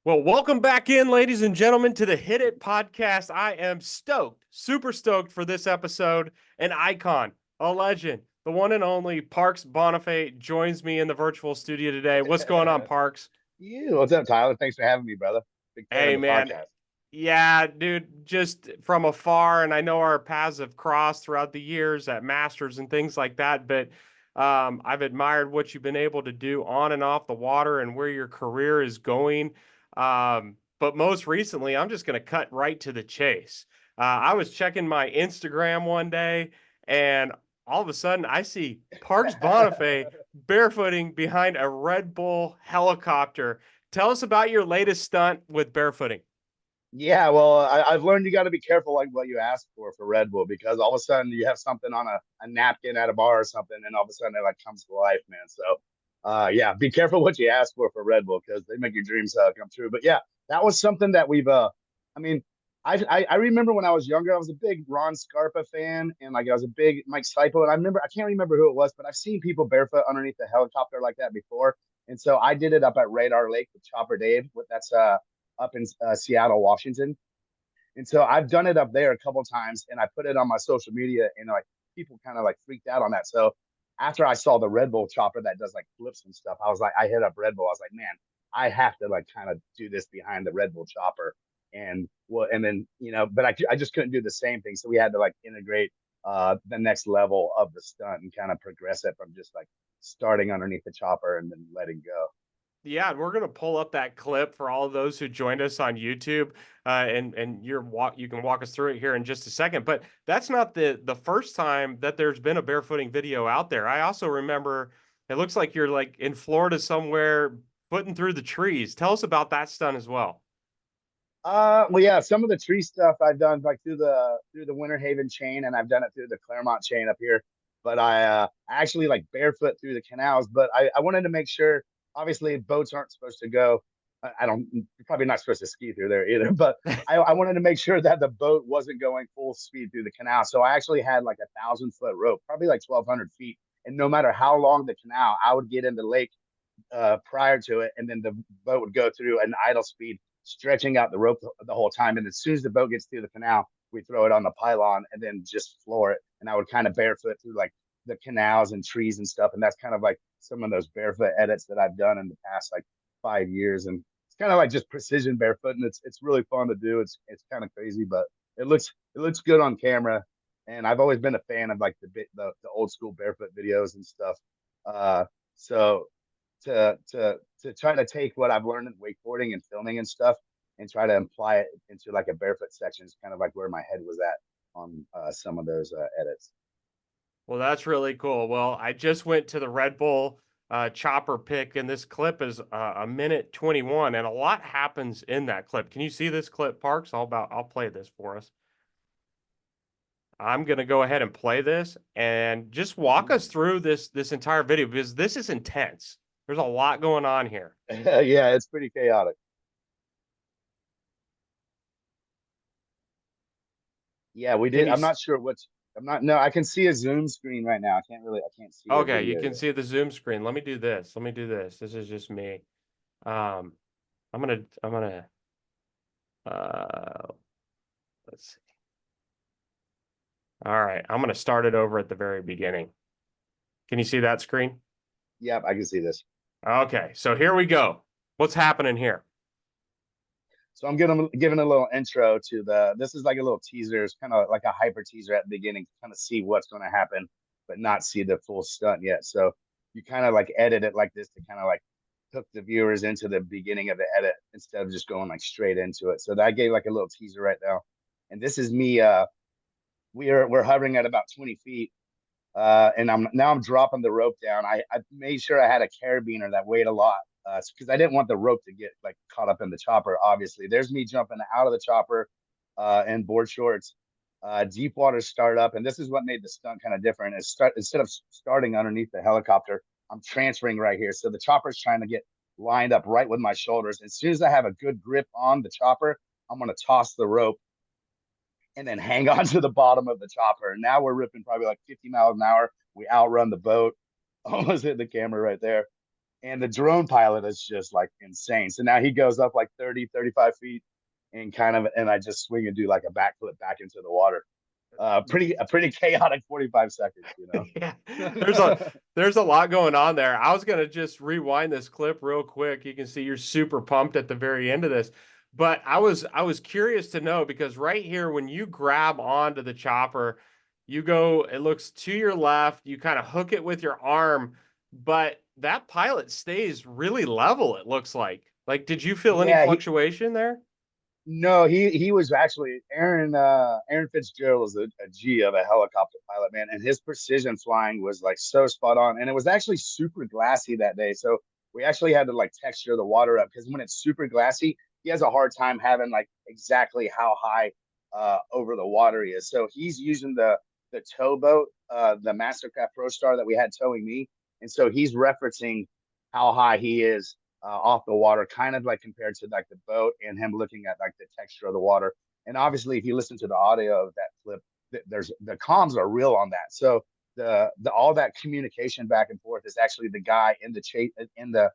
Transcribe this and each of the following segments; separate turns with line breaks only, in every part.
Well, welcome back in, ladies and gentlemen, to the Hit It podcast. I am stoked, super stoked for this episode. An icon, a legend, the one and only Parks Bonifay joins me in the virtual studio today. What's going on, Parks?
What's up, Tyler? Thanks for having me, brother. Big fan of
Hey,
the
man.
podcast.
Yeah, dude, just from afar, and I know our paths have crossed throughout the years at Masters and things like that, but I've admired what you've been able to do on and off the water and where your career is going. But most recently, I'm just going to cut right to the chase. I was checking my Instagram one day, and all of a sudden, I see Parks Bonifay barefooting behind a Red Bull helicopter. Tell us about your latest stunt with barefooting.
Yeah, well, I've learned you got to be careful like what you ask for Red Bull because all of a sudden you have something on a napkin at a bar or something, and all of a sudden it like comes to life, man. So, yeah, be careful what you ask for Red Bull because they make your dreams come true. But yeah, that was something that I mean, I remember when I was younger, I was a big Ron Scarpa fan, and like I was a big Mike Stipe, and I can't remember who it was, but I've seen people barefoot underneath the helicopter like that before, and so I did it up at Radar Lake with Chopper Dave. That's up in Seattle, Washington. And so I've done it up there a couple of times, and I put it on my social media, and like people kind of like freaked out on that. So after I saw the Red Bull chopper that does like flips and stuff, I was like, I hit up Red Bull. I was like, man, I have to like kind of do this behind the Red Bull chopper. And well, and then but I just couldn't do the same thing. So we had to like integrate the next level of the stunt and kind of progress it from just like starting underneath the chopper and then letting go.
Yeah, we're gonna pull up that clip for all of those who joined us on YouTube, and you can walk us through it here in just a second. But that's not the first time that there's been a barefooting video out there. I also remember it looks like you're like in Florida somewhere, footing through the trees. Tell us about that stunt as well.
Well, yeah, some of the tree stuff I've done like through the Winter Haven chain, and I've done it through the Claremont chain up here. But I actually like barefoot through the canals. But I wanted to make sure. Obviously, boats aren't supposed to go. I don't. You're probably not supposed to ski through there either. But I wanted to make sure that the boat wasn't going full speed through the canal. So I actually had like 1,000 foot rope, probably like 1,200 feet. And no matter how long the canal, I would get in the lake prior to it, and then the boat would go through an idle speed, stretching out the rope the whole time. And as soon as the boat gets through the canal, we throw it on the pylon and then just floor it. And I would kind of barefoot through like the canals and trees and stuff. And that's kind of like some of those barefoot edits that I've done in the past like 5 years. And it's kind of like just precision barefoot, and it's really fun to do. It's kind of crazy, but it looks good on camera. And I've always been a fan of like the old school barefoot videos and stuff. So to try to take what I've learned in wakeboarding and filming and stuff and try to apply it into like a barefoot section is kind of like where my head was at on some of those edits.
Well, that's really cool. Well, I just went to the Red Bull chopper pick, and this clip is a minute 21, and a lot happens in that clip. Can you see this clip, Parks? I'll play this for us. I'm gonna go ahead and play this and just walk us through this entire video because this is intense. There's a lot going on here.
Yeah, it's pretty chaotic. Yeah, we
Can
did.
you?
I'm not sure what's. I'm not. No, I can see a Zoom screen right now. I can't really. I can't see a
Okay, you
video
can
yet.
see the Zoom screen. Let me do this. Let me do this. This is just me. Um, I'm gonna uh let's see. All right, I'm gonna start it over at the very beginning. Can you see that screen?
Yep, I can see this.
Okay, so here we go. What's happening here?
So I'm giving a little intro to the. This is like a little teaser. It's kind of like a hyper teaser at the beginning to kind of see what's going to happen, but not see the full stunt yet. So you kind of like edit it like this to kind of like hook the viewers into the beginning of the edit instead of just going like straight into it. So that gave like a little teaser right now. And this is me. We're hovering at about 20 feet. And I'm dropping the rope down. I made sure I had a carabiner that weighed a lot because I didn't want the rope to get like caught up in the chopper. Obviously, there's me jumping out of the chopper in board shorts, deep water startup, and this is what made the stunt kind of different. Instead of starting underneath the helicopter, I'm transferring right here. So the chopper's trying to get lined up right with my shoulders. As soon as I have a good grip on the chopper, I'm going to toss the rope and then hang on to the bottom of the chopper. And now we're ripping probably like 50 miles an hour. We outrun the boat, almost hit the camera right there. and the drone pilot is just like insane. So now he goes up like 30, 35 feet and and I just swing and do like a backflip back into the water. A pretty chaotic 45 seconds, you
Yeah, there's a
know.
there's a lot going on there. I was gonna just rewind this clip real quick. You can see you're super pumped at the very end of this. But I was curious to know because right here, when you grab onto the chopper, you go, it looks to your left, you kind of hook it with your arm, but that pilot stays really level, it looks like. Like, did you feel any
Yeah,
fluctuation there?
no, he was actually Aaron Fitzgerald was a G of a helicopter pilot, man, and his precision flying was like so spot on. And it was actually super glassy that day. So we actually had to like texture the water up because when it's super glassy, he has a hard time having like exactly how high over the water he is. So he's using the towboat, the MasterCraft Pro Star that we had towing me. And so he's referencing how high he is off the water, kind of like compared to like the boat and him looking at like the texture of the water. And obviously, if you listen to the audio of that clip, there's the comms are real on that. So the all that communication back and forth is actually the guy in the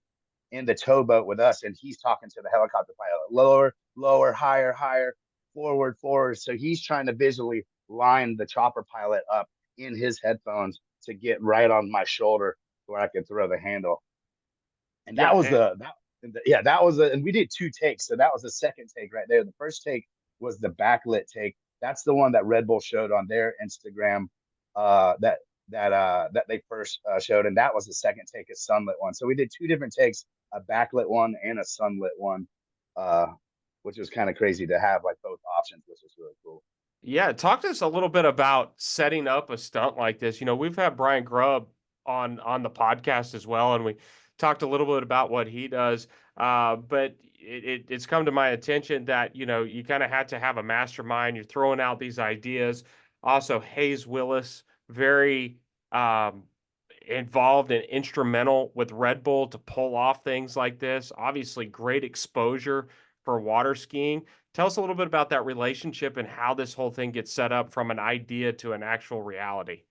in the towboat with us, and he's talking to the helicopter pilot, lower, lower, higher, higher, forward, forward. So he's trying to visually line the chopper pilot up in his headphones to get right on my shoulder where I could throw the handle. And
Yeah,
that was yeah, that was and we did two takes. So that was the second take right there. The first take was the backlit take. That's the one that Red Bull showed on their Instagram that they first showed, and that was the second take, a sunlit one. So we did two different takes, a backlit one and a sunlit one, uh, which was kind of crazy to have like both options, which was really cool.
Yeah, talk to us a little bit about setting up a stunt like this. We've had Brian Grubb on the podcast as well, and we talked a little bit about what he does. But it's come to my attention that you kind of had to have a mastermind. You're throwing out these ideas. Also, Hayes Willis, very involved and instrumental with Red Bull to pull off things like this. Obviously, great exposure for water skiing. Tell us a little bit about that relationship and how this whole thing gets set up from an idea to an actual reality.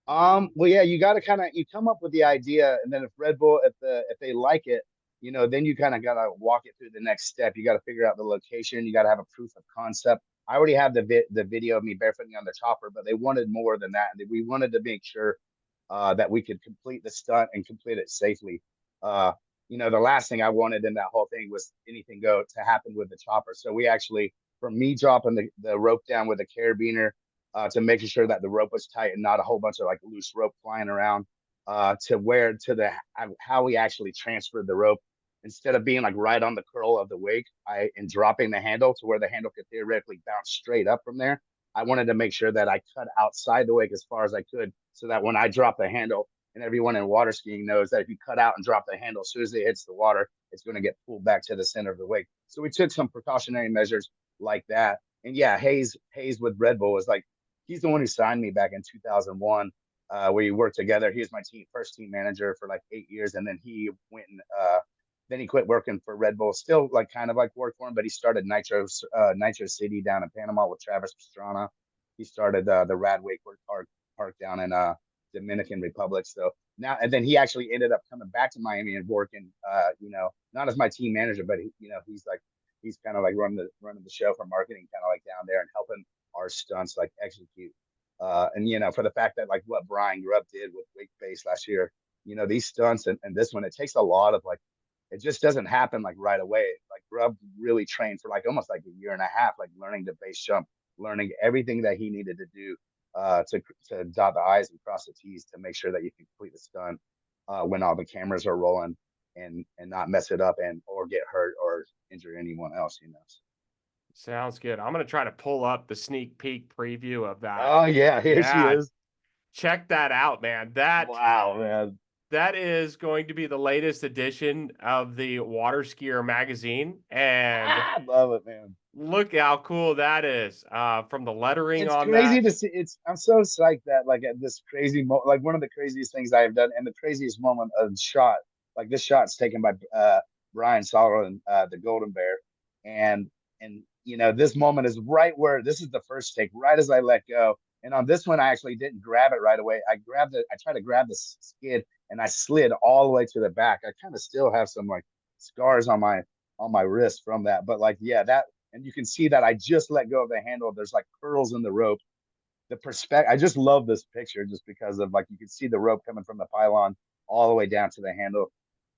Well, yeah, you got to kind of you come up with the idea, and then if Red Bull, if they like it, then you kind of gotta walk it through the next step. You got to figure out the location. You got to have a proof of concept. I already have the video of me barefooting on the chopper, but they wanted more than that. We wanted to make sure that we could complete the stunt and complete it safely. Uh, the last thing I wanted in that whole thing was anything go to happen with the chopper. So we actually, from me dropping the rope down with a carabiner to making sure that the rope was tight and not a whole bunch of like loose rope flying around, to the how we actually transferred the rope instead of being like right on the curl of the wake, and dropping the handle to where the handle could theoretically bounce straight up from there. I wanted to make sure that I cut outside the wake as far as I could, so that when I drop the handle, and everyone in water skiing knows that if you cut out and drop the handle, as soon as it hits the water, it's going to get pulled back to the center of the wake. So we took some precautionary measures like that. And yeah, Hayes with Red Bull was like, he's the one who signed me back in 2001. We worked together. He was my first team manager for like 8 years, and then he went and then he quit working for Red Bull. Still like kind of like worked for him, but he started Nitro City down in Panama with Travis Pastrana. He started the Rad Wakeboard Park down in Dominican Republic. So now, and then he actually ended up coming back to Miami and working, not as my team manager, but he's kind of like running the show for marketing, kind of like down there and helping our stunts like execute. And for the fact that like what Brian Grubb did with Wake Base last year, these stunts and this one, it takes a lot of like, it just doesn't happen like right away. Like Grubb really trained for like almost like a year and a half, like learning the base jump, learning everything that he needed to do to dot the I's and cross the T's to make sure that you can complete the stunt when all the cameras are rolling and not mess it up and or get hurt or injure anyone else.
Sounds good. I'm going to try to pull up the sneak peek preview of that.
Oh yeah, here she
Yeah,
is.
check that out, man.
Wow, man.
That is going to be the latest edition of the Water Skier magazine. And
I love it, man.
look how cool that is. From the lettering
It's
on
crazy
that.
to see. I'm so psyched that like at this crazy like one of the craziest things I have done and the craziest moment of shot, like this shot's taken by Brian Solomon, the Golden Bear, and this moment is right where this is the first take, right as I let go. And on this one, I actually didn't grab it right away. I tried to grab the skid, and I slid all the way to the back. I kind of still have some like scars on my wrist from that. But like, yeah, that, and you can see that I just let go of the handle. There's like curls in the rope. The perspective, I just love this picture just because of like you can see the rope coming from the pylon all the way down to the handle.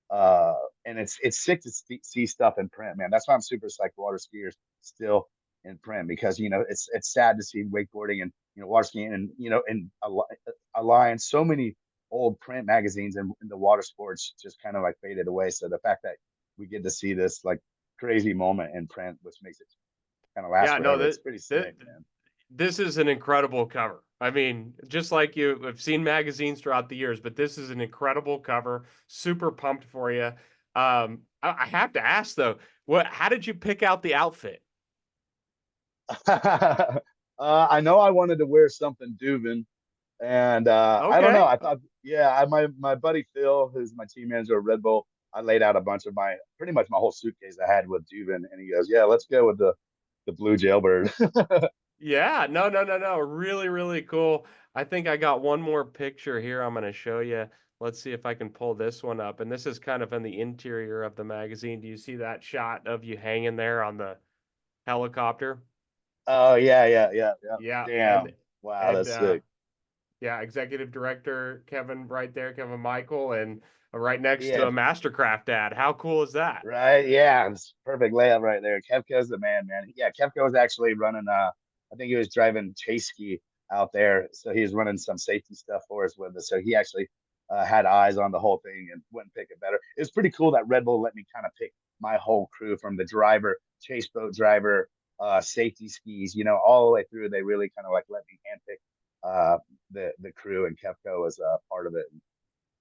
Uh, and it's sick to see stuff in print, man. That's why I'm super psyched water skiers still in print, because you know it's sad to see wakeboarding and water skiing and and Alliance, so many old print magazines and the water sports just kind of like faded away. So the fact that we get to see this like crazy moment in print, which makes it kind of last
Yeah, no,
forever, it's pretty sick, man.
this is an incredible cover. I mean, just like you have seen magazines throughout the years, but this is an incredible cover. Super pumped for you. I have to ask though, how did you pick out the outfit?
I know I wanted to wear something Dubin, and I don't know.
Okay.
I thought, yeah, my buddy Phil, who's my team manager at Red Bull, I laid out a bunch of my pretty much my whole suitcase I had with Dubin, and he goes, "Yeah, let's go with the blue jailbird."
Yeah, no, no, no, no. Really, really cool. I think I got one more picture here I'm going to show you. Let's see if I can pull this one up. And this is kind of in the interior of the magazine. Do you see that shot of you hanging there on the helicopter?
Oh yeah, yeah, yeah, yeah.
Yeah,
Damn. Wow,
and
that's sick.
yeah, executive director Kevin right there, Kevin Michael, and right next to
Yeah,
a MasterCraft ad. How cool is that?
right. Yeah, it's perfect layup right there. Kevko's the man, man. Yeah, Kevko was actually running. I think he was driving chase ski out there, so he was running some safety stuff for us with us. So he actually had eyes on the whole thing and wouldn't pick it better. It was pretty cool that Red Bull let me kind of pick my whole crew, from the driver, chase boat driver, safety skis, all the way through. They really kind of like let me handpick the crew, and Kevko was part of it.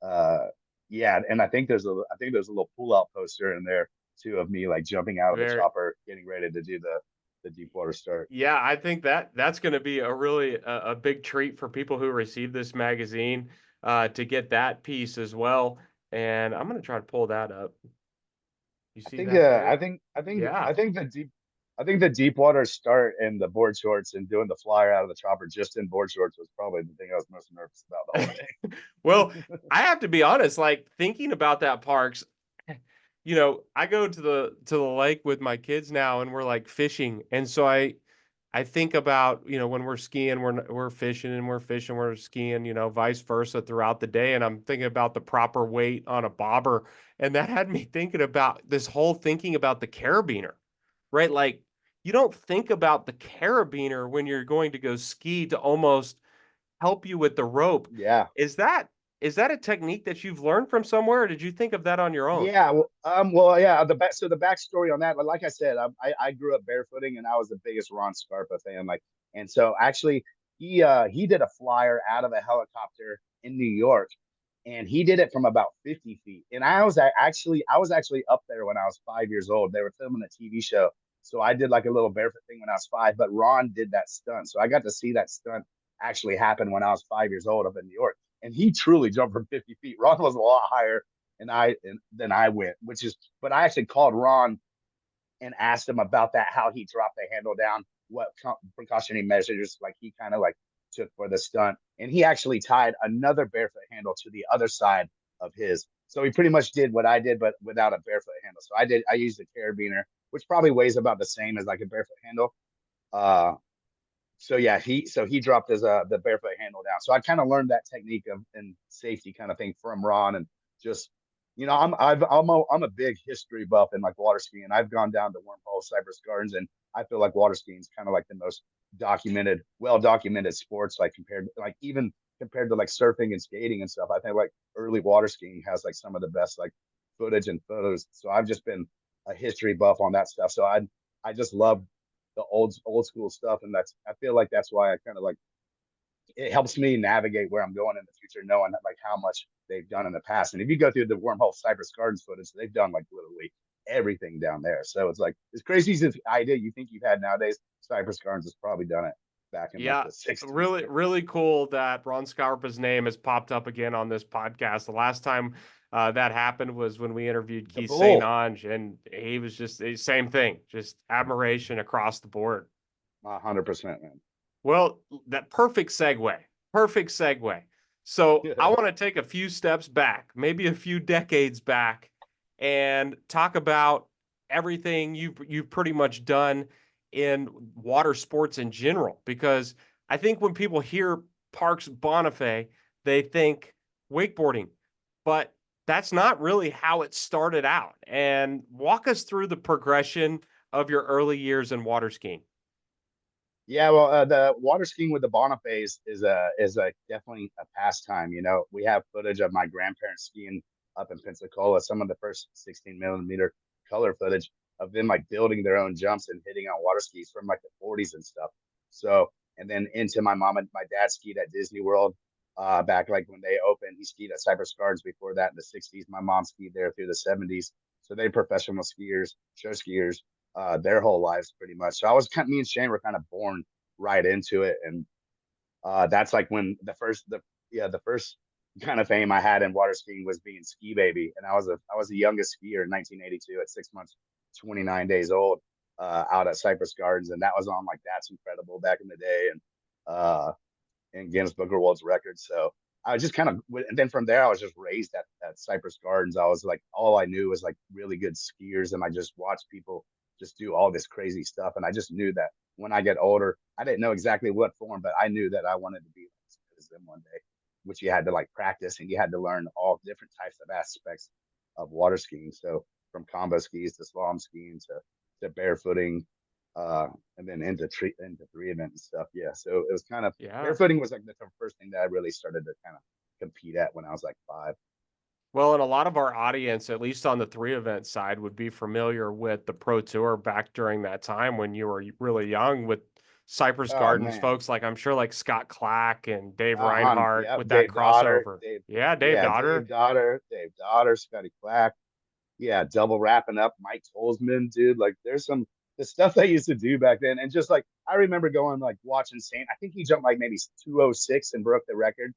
uh yeah, and I think there's a little pull out poster in there too of me like jumping out of the
Very,
chopper getting ready to do the deep water start.
yeah, I think that's going to be a really a big treat for people who receive this magazine to get that piece as well. And I'm going to try to pull that up. You
I
see
think
that there?
I
Yeah.
think the deep water start and the board shorts and doing the flyer out of the chopper just in board shorts was probably the thing I was most nervous about the whole
Well,
thing.
I have to be honest, like thinking about that parks, I go to the lake with my kids now and we're like fishing. And so I think about, when we're skiing, we're fishing and we're skiing, vice versa throughout the day. And I'm thinking about the proper weight on a bobber. And that had me thinking about this whole thinking about the carabiner, right? Like you don't think about the carabiner when you're going to go ski to almost help you with the rope.
Yeah.
Is that is that a technique that you've learned from somewhere, or did you think of that on your own?
Yeah, well, yeah. The backstory on that, like I said, I grew up barefooting, and I was the biggest Ron Scarpa fan. Like, and so actually, he did a flyer out of a helicopter in New York, and he did it from about 50 feet. And I was actually up there when I was 5 years old. They were filming a TV show, so I did like a little barefoot thing when I was five. But Ron did that stunt, so I got to see that stunt actually happen when I was 5 years old up in New York. And he truly jumped from 50 feet. Ron was a lot higher and then I went, but I actually called Ron and asked him about that, how he dropped the handle down, what precautionary measures like he kind of like took for the stunt, and he actually tied another barefoot handle to the other side of his. So he pretty much did what I did, but without a barefoot handle. So I used a carabiner, which probably weighs about the same as like a barefoot handle. Uh, so yeah, he dropped his the barefoot handle down. So I kind of learned that technique of and safety kind of thing from Ron, and just I'm a big history buff in like water skiing. I've gone down to Wormhole, Cypress Gardens, and I feel like water skiing is kind of like the most well documented sports, like even compared to like surfing and skating and stuff. I think like early water skiing has like some of the best like footage and photos. So I've just been a history buff on that stuff. So I just love the old school stuff, and I feel like that's why I kind of like it helps me navigate where I'm going in the future, knowing like how much they've done in the past. And if you go through the Wormhole Cypress Gardens footage, they've done like literally everything down there. So it's like as crazy as the idea you think you've had nowadays, Cypress Gardens has probably done it back in like
Yeah,
the '60s.
really, really cool that Ron Scarpa's name has popped up again on this podcast. The last time that happened was when we interviewed
The
Keith St.
bull,
Ange, and he was just the same thing, just admiration across the board.
100%, man.
Well, that perfect segue. Perfect segue. So I want to take a few steps back, maybe a few decades back, and talk about everything you've pretty much done in water sports in general. Because I think when people hear Parks Bonifay, they think wakeboarding, but that's not really how it started out. And walk us through the progression of your early years in water skiing.
Yeah, well, the water skiing with the Boniface is a definitely a pastime. You know, we have footage of my grandparents skiing up in Pensacola, some of the first 16 millimeter color footage of them like building their own jumps and hitting on water skis from like the 40s and stuff. So, and then into my mom and my dad skied at Disney World back like when they opened. He skied at Cypress Gardens before that in the 60s. My mom skied there through the 70s. So they professional skiers, show skiers their whole lives pretty much. So I was kind of, me and Shane were kind of born right into it, and that's like when the first kind of fame I had in water skiing was being ski baby, and I was the youngest skier in 1982 at 6 months, 29 days old, out at Cypress Gardens, and that was on like That's Incredible back in the day, and Guinness Book of World Records. So I was just kind of, and then from there, I was just raised at Cypress Gardens. I was like, all I knew was like really good skiers, and I just watched people just do all this crazy stuff. And I just knew that when I get older, I didn't know exactly what form, but I knew that I wanted to be as good as them one day, which you had to like practice and you had to learn all different types of aspects of water skiing. So from combo skis to slalom skiing to barefooting, uh, and then into three event and stuff. Yeah, so it was kind of
Yeah.
barefooting was like the first thing that I really started to kind of compete at when I was like 5.
Well, and a lot of our audience, at least on the three event side, would be familiar with the Pro Tour back during that time when you were really young with Cypress
Oh
Gardens
man,
folks like I'm sure like Scott Clack and Dave Reinhardt
yep,
with that crossover. Yeah, Dave Daughter.
Dave Daughter, Scotty Clack, yeah, double wrapping up Mike Tolsman, dude. Like there's some the stuff they used to do back then, and just like I remember going like watching Saint. I think he jumped like maybe 206 and broke the record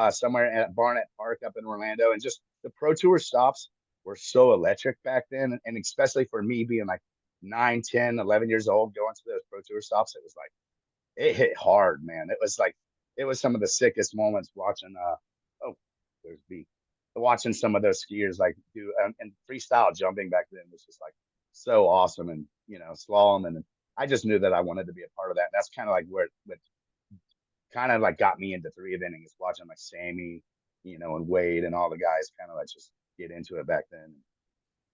somewhere at Barnett Park up in Orlando, and just the Pro Tour stops were so electric back then, and especially for me being like 9, 10, 11 years old going to those Pro Tour stops, it was like it hit hard, man. It was like it was some of the sickest moments watching. Oh, there's B. Watching some of those skiers like do and freestyle jumping back then was just like so awesome, and slalom, and I just knew that I wanted to be a part of that. That's kind of like where it kind of like got me into three eventing is watching like Sammy, and Wade and all the guys kind of like just get into it back then.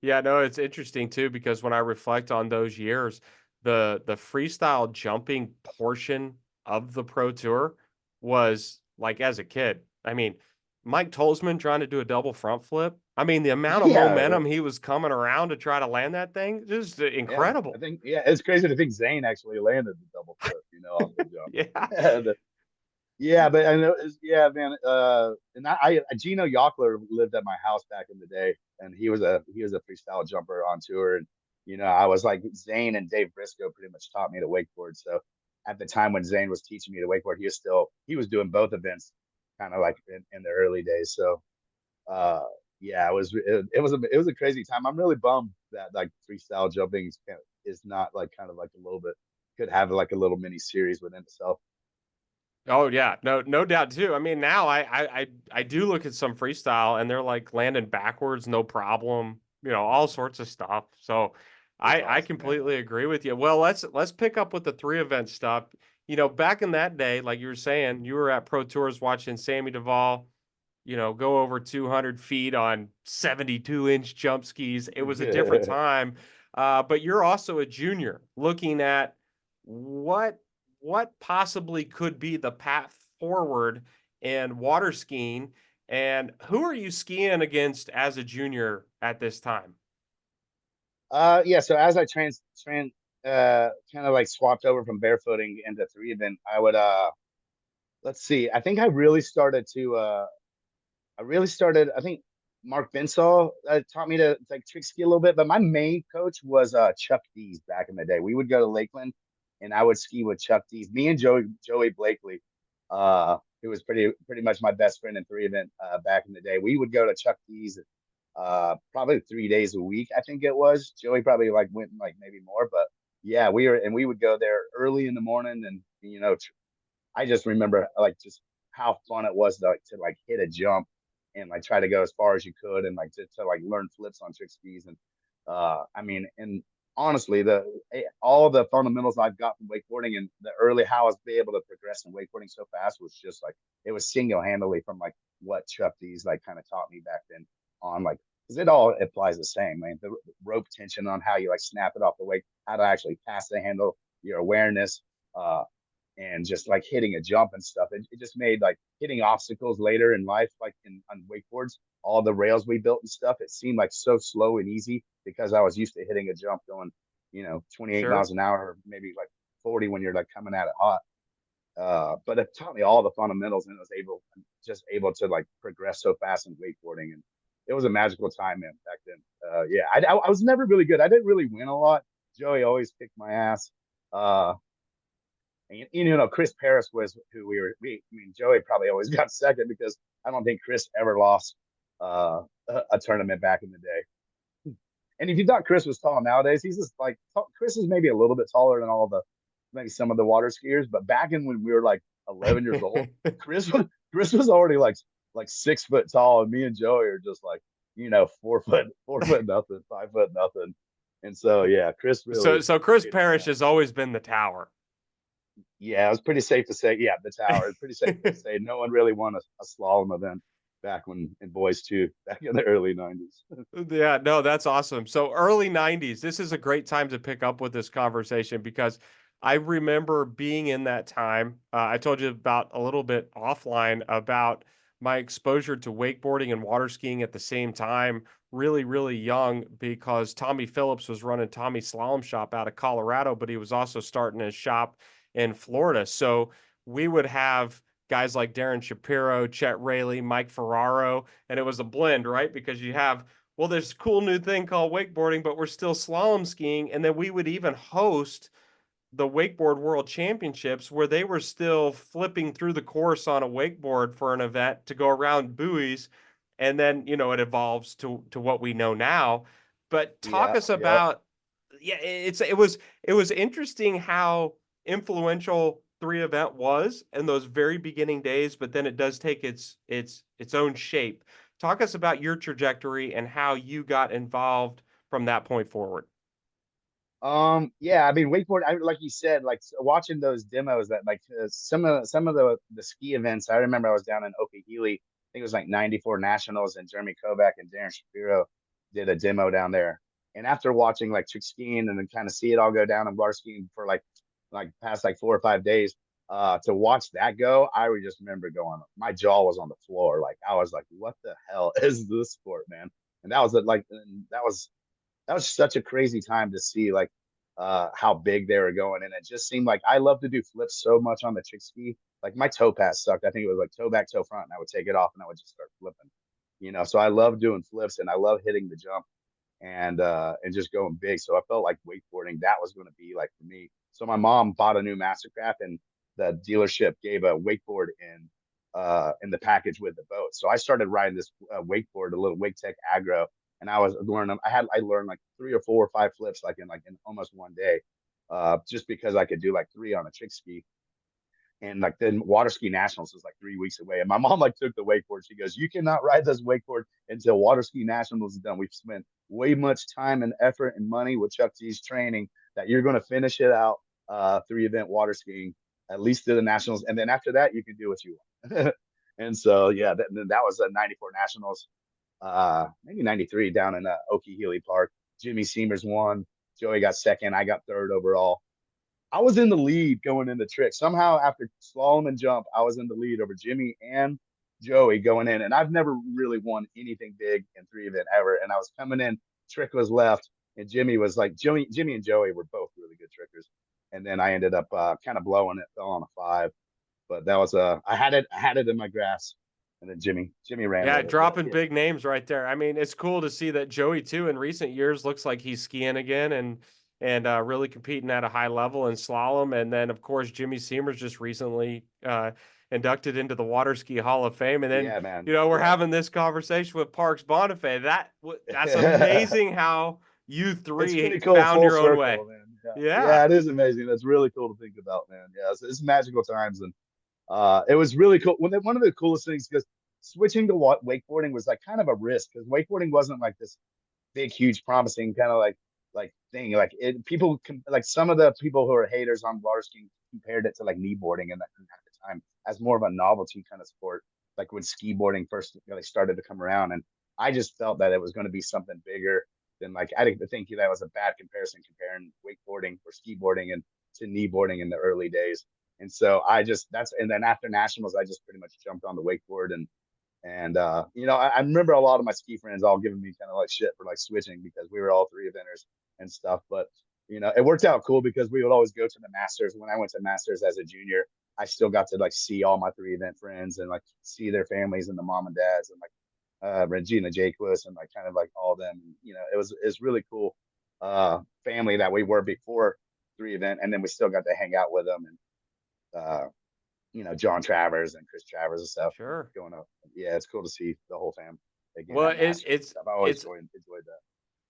Yeah, no, it's interesting too because when I reflect on those years, the freestyle jumping portion of the Pro Tour was like as a kid. I mean, Mike Tolsman trying to do a double front flip. I mean, the amount of
Yeah,
momentum he was coming around to try to land that thing, just
yeah. I
incredible.
think it's crazy to think Zane actually landed the double flip, off the
Yeah.
jump. Yeah, but I know, yeah, man. And Gino Yockler lived at my house back in the day, and he was a freestyle jumper on tour, and I was like Zane and Dave Briscoe pretty much taught me to wakeboard. So at the time when Zane was teaching me to wakeboard, he was doing both events, kind of like in the early days. So yeah, it was a crazy time. I'm really bummed that like freestyle jumping is not like kind of like a little bit could have like a little mini series within itself.
Oh yeah, no doubt too. I mean, now I do look at some freestyle and they're like landing backwards, no problem. All sorts of stuff. So
It's
I
awesome, man.
completely agree with you. Well, let's pick up with the three event stuff. Back in that day, like you were saying, you were at Pro Tours watching Sammy Duvall, go over 200 feet on 72-inch jump skis. It was a different time. But you're also a junior looking at what what possibly could be the path forward in water skiing, and who are you skiing against as a junior at this time?
Yeah. So as I kind of like swapped over from barefooting into three, then I would let's see. I think Mark Bensall taught me to like trick ski a little bit, but my main coach was Chuck Dees back in the day. We would go to Lakeland, and I would ski with Chuck Dees. Me and Joey Blakely, who was pretty much my best friend in three event back in the day. We would go to Chuck Dees probably 3 days a week. I think it was. Joey probably like went like maybe more, but yeah, we would go there early in the morning, and I just remember like just how fun it was to like hit a jump and like try to go as far as you could and like to like learn flips on trick skis. And I mean, and honestly, all the fundamentals I've got from wakeboarding and the early how I was be able to progress in wakeboarding so fast was just like it was single-handedly from like what Chuck D's like kind of taught me back then on like because it all applies the same, man. The rope tension on how you like snap it off the wake, how to actually pass the handle, your awareness, uh, and just like hitting a jump and stuff. It just made like hitting obstacles later in life, like on wakeboards, all the rails we built and stuff. It seemed like so slow and easy because I was used to hitting a jump going, 28
Sure.
miles an hour, or maybe like 40 when you're like coming at it hot. But it taught me all the fundamentals and I was able to like progress so fast in wakeboarding. And it was a magical time, man, back then. Yeah, I was never really good. I didn't really win a lot. Joey always kicked my ass. And Chris Paris was who I mean, Joey probably always got second because I don't think Chris ever lost a tournament back in the day. And if you thought Chris was tall nowadays, he's just like Chris is maybe a little bit taller than all the maybe some of the water skiers, but back in when we were like 11 years old, Chris was already like 6 foot tall, and me and Joey are just like 4 foot nothing, 5 foot nothing, and so yeah, Chris
So
really
so Chris
made a
Parrish
stand.
has always been the tower.
Yeah, it was pretty safe to say. Yeah, the tower. It's pretty safe to say no one really won a slalom event back when in boys too, back in the early '90s.
Yeah, no, that's awesome. So early 90s, this is a great time to pick up with this conversation because I remember being in that time. I told you about a little bit offline about my exposure to wakeboarding and water skiing at the same time, really, really young, because Tommy Phillips was running Tommy's Slalom Shop out of Colorado, but he was also starting his shop in Florida. So we would have guys like Darren Shapiro, Chet Rayleigh, Mike Ferraro, and it was a blend, right? Because you have this cool new thing called wakeboarding, but we're still slalom skiing. And then we would even host the wakeboard world championships where they were still flipping through the course on a wakeboard for an event to go around buoys. And then, it evolves to what we know now. But talk
Yeah,
us
yep.
about, yeah, it was interesting how influential three event was in those very beginning days, but then it does take its own shape. Talk us about your trajectory and how you got involved from that point forward.
Yeah, I mean, wakeboard. I like you said, like watching those demos that like some of the ski events. I remember I was down in Okehili. I think it was like '94 Nationals, and Jeremy Kovac and Darren Shapiro did a demo down there. And after watching like trick skiing and then kind of see it all go down and water skiing for like past like 4 or 5 days, to watch that go, I would just remember going, my jaw was on the floor. Like I was like, what the hell is this sport, man? And that was such a crazy time to see like how big they were going. And it just seemed like I love to do flips so much on the trick ski. Like my toe pass sucked. I think it was like toe back, toe front, and I would take it off and I would just start flipping. So I love doing flips and I love hitting the jump and just going big. So I felt like wakeboarding that was going to be like for me. So my mom bought a new MasterCraft and the dealership gave a wakeboard in the package with the boat. So I started riding this wakeboard, a little Wake Tech Agro, and I was learning. I learned like 3 or 4 or 5 flips like in almost one day, just because I could do like 3 on a trick ski. And like then water ski nationals was like 3 weeks away, and my mom like took the wakeboard. She goes, "You cannot ride this wakeboard until water ski nationals is done. We've spent way much time and effort and money with Chuck T's training that you're going to finish it out 3 event water skiing at least to the nationals, and then after that you can do what you want." And so yeah, that was a '94 nationals, maybe '93 down in Okehili Park. Jimmy Seamers won. Joey got second. I got third overall. I was in the lead going into trick. Somehow after slalom and jump, I was in the lead over Jimmy and Joey going in. And I've never really won anything big in 3 event ever. And I was coming in, trick was left, and Jimmy was like Jimmy and Joey were both really good trickers. And then I ended up kind of blowing it, fell on a 5. But that was I had it in my grasp. And then Jimmy ran
Yeah,
with it. But
dropping
yeah,
big names right there. I mean, it's cool to see that Joey too in recent years looks like he's skiing again and really competing at a high level in slalom. And then of course Jimmy Seamers just recently inducted into the Water Ski Hall of Fame. And then
yeah, man.
we're
Yeah.
having this conversation with Parks Bonifay. That's amazing how you
It's
three
pretty cool,
found
full
your own way.
circle, man. Yeah,
Yeah.
yeah, it is amazing. That's really cool to think about, man. Yeah, it's magical times, and It was really cool. One of the coolest things because switching to wakeboarding was like kind of a risk because wakeboarding wasn't like this big, huge, promising kind of like thing. Like it, like some of the people who are haters on water skiing compared it to like kneeboarding and that at the time as more of a novelty kind of sport. Like when ski boarding first really started to come around, and I just felt that it was going to be something bigger than like I didn't think that was a bad comparison comparing wakeboarding or ski boarding and to kneeboarding in the early days. And so I just that's and then after nationals, I just pretty much jumped on the wakeboard and you know, I remember a lot of my ski friends all giving me kind of like shit for like switching because we were all three eventers and stuff. But you know, it worked out cool because we would always go to the Masters. When I went to Masters as a junior, I still got to like see all my three event friends and like see their families and the mom and dads and like Regina Jacquez and like kind of like all of them. You know, it's really cool family that we were before three event, and then we still got to hang out with them and you know, John Travers and Chris Travers and stuff
Sure.
going up. Yeah, it's cool to see the whole fam again
Well,
at Masters and stuff. I always
it's
enjoyed that.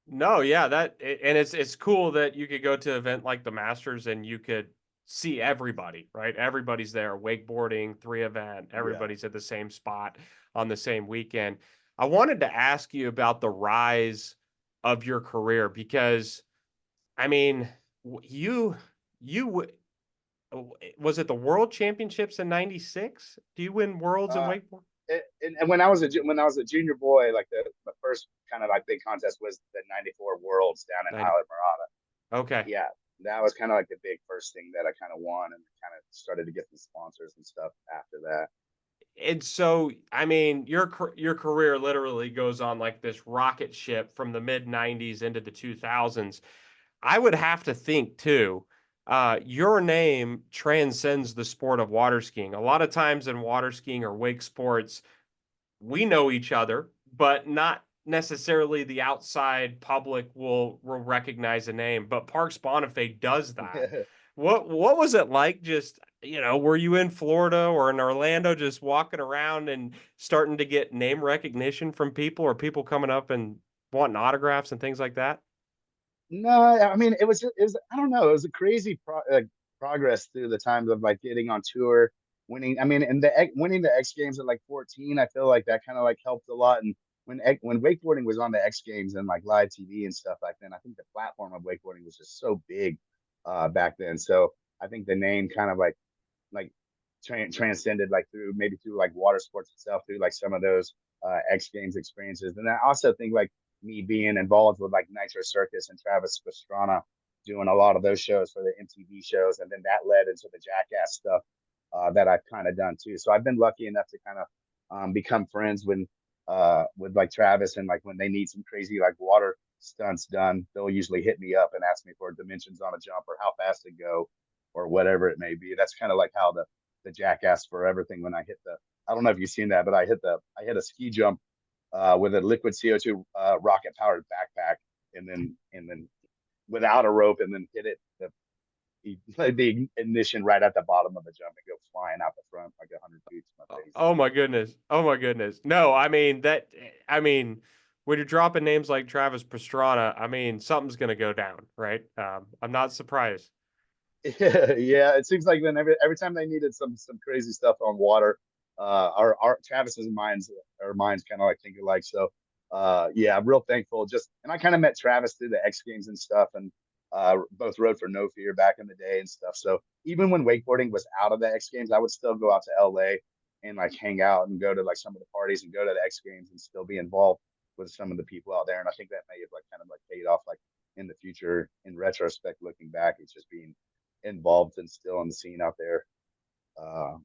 no, yeah, and it's cool that you could go to an event like the Masters and you could see everybody, right? Everybody's there, wakeboarding, three event,
Yeah.
everybody's at the same spot on the same weekend. I wanted to ask you about the rise of your career because I mean, you was it the World Championships in '96? Do you win worlds in
Uh,
wakeboard?
and when I was when I was a junior boy, like the first kind of like big contest was the '94 Worlds down in
90.
Isla Morada.
Okay.
Yeah, that was kind of like the big first thing that I kind of won, and kind of started to get some sponsors and stuff after that.
And so, I mean, your career literally goes on like this rocket ship from the mid '90s into the 2000s. I would have to think too. Your name transcends the sport of water skiing. A lot of times in water skiing or wake sports, we know each other, but not necessarily the outside public will recognize a name. But Parks Bonifay does that. What was it like? Just were you in Florida or in Orlando, just walking around and starting to get name recognition from people, or people coming up and wanting autographs and things like that?
No, I mean it was I don't know, it was a crazy progress through the times of like getting on tour, winning. I mean, and winning the X Games at like 14, I feel like that kind of like helped a lot. And when wakeboarding was on the X Games and like live TV and stuff back then, I think the platform of wakeboarding was just so big back then. So I think the name kind of like transcended like through maybe through like water sports itself through like some of those X Games experiences. And I also think like me being involved with like Nitro Circus and Travis Pastrana doing a lot of those shows for the MTV shows, and then that led into the Jackass stuff that I've kind of done too. So I've been lucky enough to kind of become friends with like Travis, and like when they need some crazy like water stunts done, they'll usually hit me up and ask me for dimensions on a jump or how fast to go or whatever it may be. That's kind of like how the Jackass for everything when I hit the I don't know if you've seen that, but I hit a ski jump with a liquid CO2 rocket powered backpack, and then without a rope, and then hit it the ignition right at the bottom of the jump and go flying out the front like 100 feet to my face.
Oh my goodness. Oh my goodness. No, I mean I mean when you're dropping names like Travis Pastrana, I mean something's gonna go down, right? I'm not surprised.
Yeah, it seems like then every time they needed some crazy stuff on water, our Travis's minds our minds kind of like think alike. So yeah, I'm real thankful. Just and I kind of met Travis through the X Games and stuff, and both rode for No Fear back in the day and stuff. So even when wakeboarding was out of the X Games, I would still go out to LA and like hang out and go to like some of the parties and go to the X Games and still be involved with some of the people out there. And I think that may have like kind of like paid off like in the future in retrospect looking back. It's just being involved and still in the scene out there. Uh,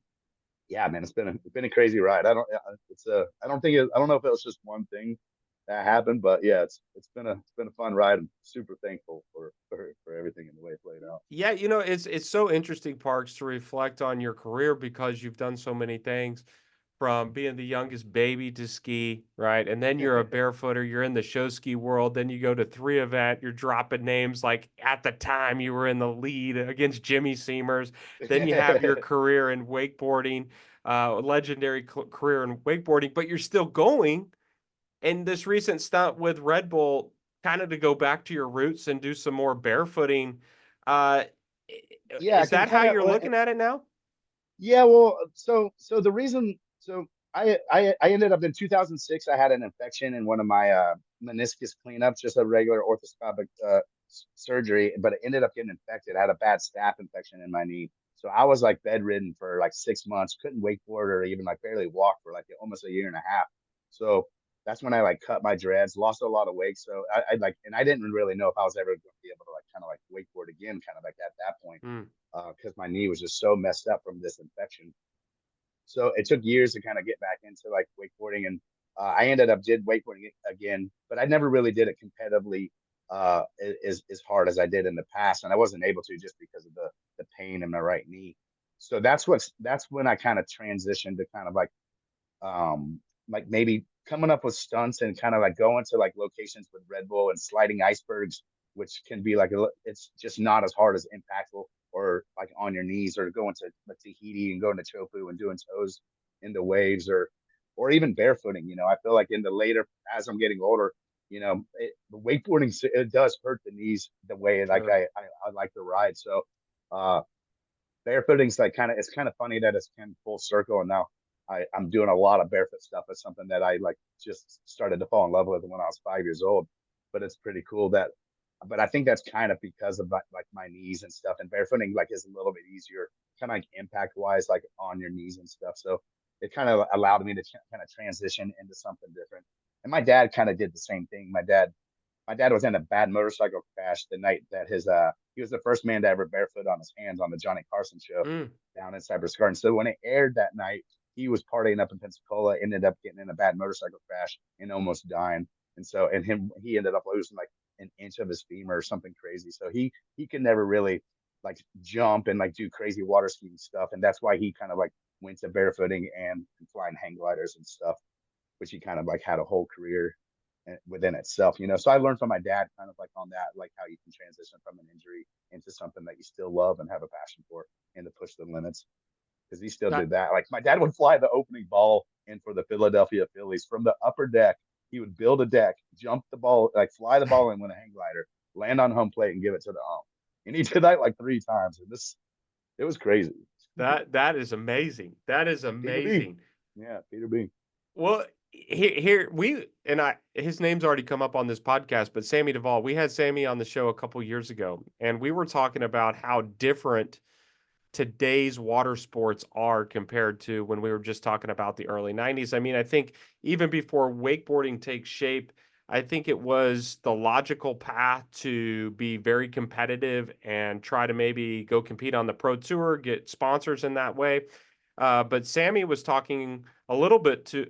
yeah, man, it's been a crazy ride. I don't think I don't know if it was just one thing that happened, but yeah, it's been a fun ride. I'm super thankful for everything and the way it played out.
Yeah, it's so interesting, Parks, to reflect on your career because you've done so many things from being the youngest baby to ski, right? And then you're a barefooter, you're in the show ski world, then you go to three event, you're dropping names like at the time you were in the lead against Jimmy Seamers. Then you have your career in wakeboarding, legendary career in wakeboarding, but you're still going. And this recent stunt with Red Bull, kind of to go back to your roots and do some more barefooting. Uh,
Yeah, I
is
can
that how
kind of
you're looking at it now?
Yeah, well, so the reason, so I ended up in 2006. I had an infection in one of my meniscus cleanups, just a regular orthoscopic surgery, but it ended up getting infected. I had a bad staph infection in my knee, so I was like bedridden for like 6 months. Couldn't wakeboard or even like barely walk for like almost a year and a half. So that's when I like cut my dreads, lost a lot of weight. So I like, and I didn't really know if I was ever going to be able to like kind of like wakeboard again, kind of like at that point
Mm.
because my knee was just so messed up from this infection. So it took years to kind of get back into like wakeboarding, and I ended up did wakeboarding again, but I never really did it competitively as hard as I did in the past, and I wasn't able to just because of the pain in my right knee. So that's when I kind of transitioned to kind of like maybe coming up with stunts and kind of like going to like locations with Red Bull and sliding icebergs, which can be like it's just not as hard as impactful or like on your knees or going to like Tahiti and going to Chopu and doing toes in the waves or even barefooting. I feel like in the later as I'm getting older, the wakeboarding it does hurt the knees the way like
Sure.
I like to ride. So uh barefooting's like kind of it's kind of funny that it's kind of full circle and now I'm doing a lot of barefoot stuff. It's something that I like just started to fall in love with when I was 5 years old. But it's pretty cool that but I think that's kind of because of like my knees and stuff. And barefooting like is a little bit easier, kind of like impact wise, like on your knees and stuff. So it kind of allowed me to kind of transition into something different. And my dad kind of did the same thing. My dad was in a bad motorcycle crash the night that his he was the first man to ever barefoot on his hands on the Johnny Carson show
Mm.
down in Cypress Garden. So when it aired that night, he was partying up in Pensacola, ended up getting in a bad motorcycle crash and almost dying. And so and he ended up losing like an inch of his femur or something crazy. So he could never really like jump and like do crazy water skiing stuff. And that's why he kind of like went to barefooting and flying hang gliders and stuff, which he kind of like had a whole career within itself. So I learned from my dad kind of like on that, like how you can transition from an injury into something that you still love and have a passion for and to push the limits because he still
That
did that. Like my dad would fly the opening ball in for the Philadelphia Phillies from the upper deck. He would build a deck, jump the ball, like fly the ball in with a hang glider, land on home plate and give it to the ump. And he did that like 3 times. And it was crazy.
that is amazing. That is
Peter B.
amazing.
Yeah, Peter B.
Well, here we and I his name's already come up on this podcast, but Sammy Duvall, we had Sammy on the show a couple years ago, and we were talking about how different today's water sports are compared to when we were just talking about the early 90s. I mean, I think even before wakeboarding takes shape, I think it was the logical path to be very competitive and try to maybe go compete on the pro tour, get sponsors in that way. But Sammy was talking a little bit to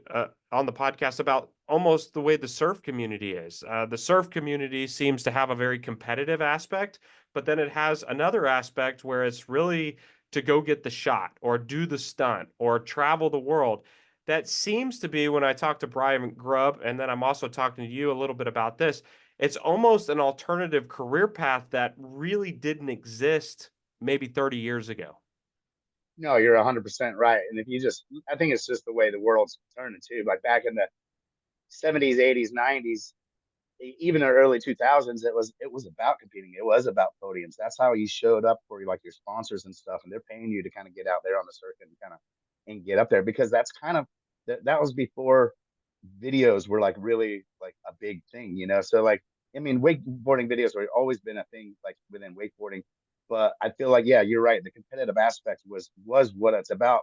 on the podcast about almost the way the surf community is. The surf community seems to have a very competitive aspect, but then it has another aspect where it's really to go get the shot or do the stunt or travel the world. That seems to be when I talk to Brian Grubb, and then I'm also talking to you a little bit about this. It's almost an alternative career path that really didn't exist maybe 30 years ago.
No, you're 100% right. And if you just, I think it's just the way the world's turning too. Like back in the 70s, 80s, 90s, even the early 2000s, it was about competing. It was about podiums. That's how you showed up for like your sponsors and stuff, and they're paying you to kind of get out there on the circuit and kind of and get up there because that's kind of that was before videos were like really like a big thing. So like I mean, wakeboarding videos were always been a thing like within wakeboarding, but I feel like yeah, you're right. The competitive aspect was what it's about,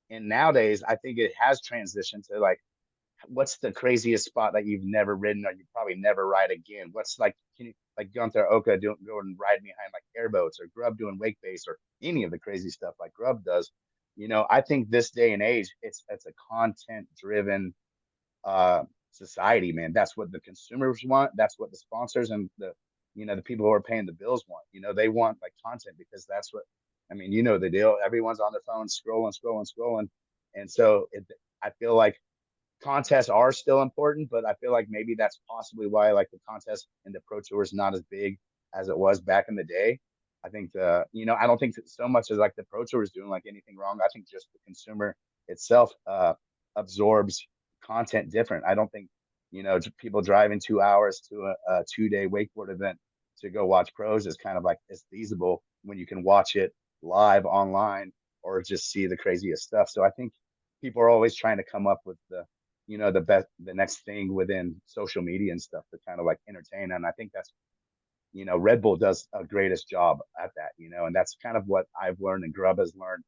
and nowadays I think it has transitioned to like what's the craziest spot that you've never ridden or you probably never ride again? What's like can you like Gunther Oka go and ride behind like airboats or Grub doing wake base or any of the crazy stuff like Grub does? I think this day and age it's a content driven society, man. That's what the consumers want. That's what the sponsors and the people who are paying the bills want. They want like content because that's what I mean. The deal. Everyone's on their phone scrolling, scrolling, scrolling, and so I feel like contests are still important, but I feel like maybe that's possibly why like the contest and the pro tour is not as big as it was back in the day. I think I don't think that so much as like the pro tour is doing like anything wrong. I think just the consumer itself absorbs content different. I don't think people driving 2 hours to a 2 day wakeboard event to go watch pros is kind of like it's feasible when you can watch it live online or just see the craziest stuff. So I think people are always trying to come up with the best, the next thing within social media and stuff to kind of like entertain. And I think that's, Red Bull does a greatest job at that, and that's kind of what I've learned and Grub has learned.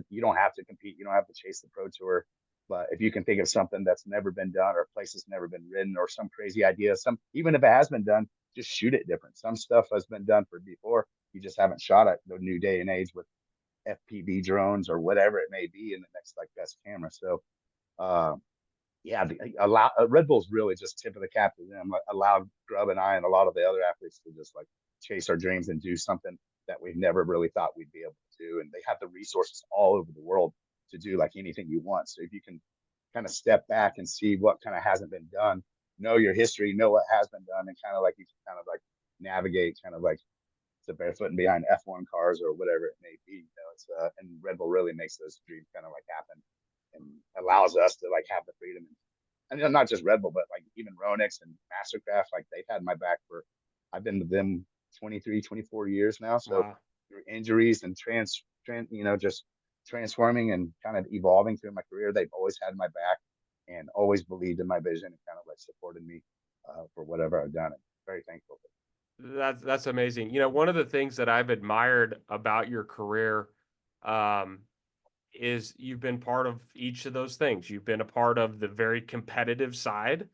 You don't have to compete, you don't have to chase the pro tour, but if you can think of something that's never been done or a place that's never been ridden or some crazy idea, even if it has been done, just shoot it different. Some stuff has been done for before, you just haven't shot it the new day and age with FPV drones or whatever it may be in the next like best camera. So uh, yeah, Red Bull's really just tip of the cap to them. Like, allowed Grub and I and a lot of the other athletes to just like chase our dreams and do something that we've never really thought we'd be able to do. And they have the resources all over the world to do like anything you want. So if you can kind of step back and see what kind of hasn't been done, know your history, know what has been done, and kind of like you can kind of like navigate kind of like the barefoot and behind F1 cars or whatever it may be. It's and Red Bull really makes those dreams kind of like happen and allows us to like have the freedom. And not just Red Bull, but like even Ronix and MasterCraft, like they've had my back for, I've been with them 23, 24 years now. So
Wow.
through injuries and just transforming and kind of evolving through my career, they've always had my back and always believed in my vision and kind of like supported me for whatever I've done. And very thankful.
That's amazing. One of the things that I've admired about your career, um, is you've been part of each of those things. You've been a part of the very competitive side